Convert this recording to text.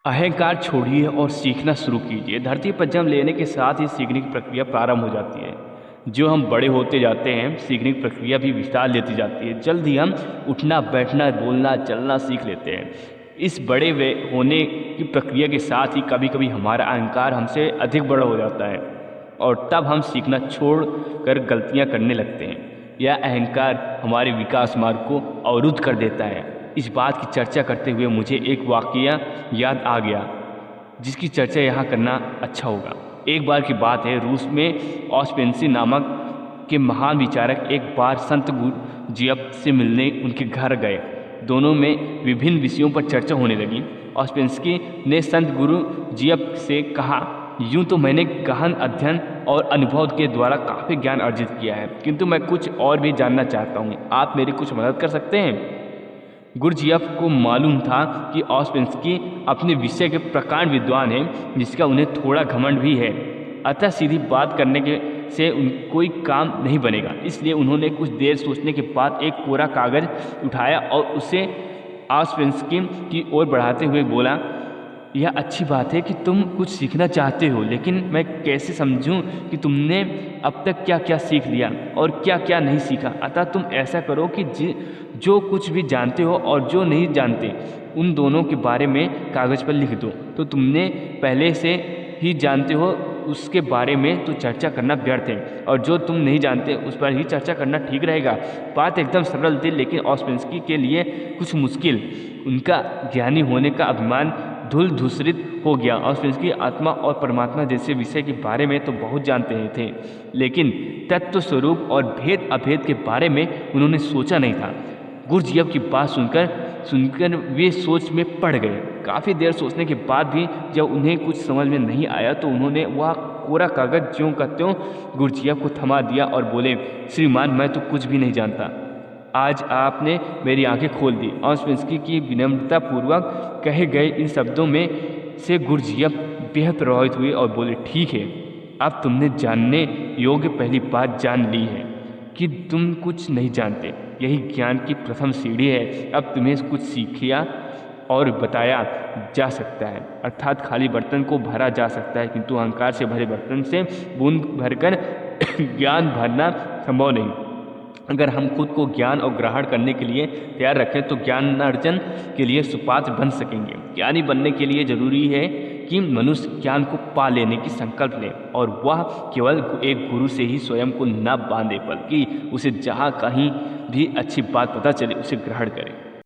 अहंकार छोड़िए और सीखना शुरू कीजिए। धरती पर जन्म लेने के साथ ही सीखने की प्रक्रिया प्रारंभ हो जाती है। जो हम बड़े होते जाते हैं, सीखने की प्रक्रिया भी विस्तार लेती जाती है। जल्द ही हम उठना, बैठना, बोलना, चलना सीख लेते हैं। इस बड़े वे होने की प्रक्रिया के साथ ही कभी कभी हमारा अहंकार हमसे अधिक बड़ा हो जाता है और तब हम सीखना छोड़ कर गलतियाँ करने लगते हैं। यह अहंकार हमारे विकास मार्ग को अवरुद्ध कर देता है। इस बात की चर्चा करते हुए मुझे एक वाकया याद आ गया जिसकी चर्चा यहाँ करना अच्छा होगा। एक बार की बात है, रूस में ऑस्पेंसी नामक के महान विचारक एक बार संत गुरु जियप से मिलने उनके घर गए। दोनों में विभिन्न विषयों पर चर्चा होने लगी। ऑस्पेंस्की ने संत गुरु जियप से कहा, यूं तो मैंने गहन अध्ययन और अनुभव के द्वारा काफ़ी ज्ञान अर्जित किया है, किंतु मैं कुछ और भी जानना चाहता हूँ। आप मेरी कुछ मदद कर सकते हैं? गुरजियफ को मालूम था कि ऑस्पेंस्की अपने विषय के प्रकांड विद्वान हैं, जिसका उन्हें थोड़ा घमंड भी है। अतः सीधी बात करने के से कोई काम नहीं बनेगा। इसलिए उन्होंने कुछ देर सोचने के बाद एक कोरा कागज उठाया और उसे ऑस्पेंस्की की ओर बढ़ाते हुए बोला, यह अच्छी बात है कि तुम कुछ सीखना चाहते हो, लेकिन मैं कैसे समझूं कि तुमने अब तक क्या क्या सीख लिया और क्या क्या नहीं सीखा। अतः तुम ऐसा करो कि जो कुछ भी जानते हो और जो नहीं जानते उन दोनों के बारे में कागज़ पर लिख दो। तो तुमने पहले से ही जानते हो उसके बारे में तो चर्चा करना व्यर्थ है, और जो तुम नहीं जानते उस पर ही चर्चा करना ठीक रहेगा। बात एकदम सरल थी, लेकिन ऑस्पेंस्की के लिए कुछ मुश्किल। उनका ज्ञानी होने का अभिमान धूल-धूसरित हो गया। ऑस्पेंस्की आत्मा और परमात्मा जैसे विषय के बारे में तो बहुत जानते थे, लेकिन तत्व स्वरूप और भेद अभेद के बारे में उन्होंने सोचा नहीं था। गुरजियफ की बात सुनकर वे सोच में पड़ गए। काफ़ी देर सोचने के बाद भी जब उन्हें कुछ समझ में नहीं आया तो उन्होंने वह कोरा कागज ज्यों का त्यों गुरजियफ को थमा दिया और बोले, श्रीमान, मैं तो कुछ भी नहीं जानता। आज आपने मेरी आंखें खोल दी। ऑस्पेंस्की की विनम्रतापूर्वक कहे गए इन शब्दों में से गुरजियफ बेहद प्रभावित हुए और बोले, ठीक है, अब तुमने जानने योग्य पहली बात जान ली है कि तुम कुछ नहीं जानते। यही ज्ञान की प्रथम सीढ़ी है। अब तुम्हें कुछ सीखिया और बताया जा सकता है, अर्थात खाली बर्तन को भरा जा सकता है, किंतु अहंकार से भरे बर्तन से बूंद भरकर ज्ञान भरना संभव नहीं। अगर हम खुद को ज्ञान और ग्रहण करने के लिए तैयार रखें तो ज्ञानार्जन के लिए सुपात्र बन सकेंगे। ज्ञानी बनने के लिए जरूरी है कि मनुष्य ज्ञान को पा लेने की संकल्प ले, और वह केवल एक गुरु से ही स्वयं को न बांधे, बल्कि उसे जहाँ कहीं भी अच्छी बात पता चले उसे ग्रहण करे।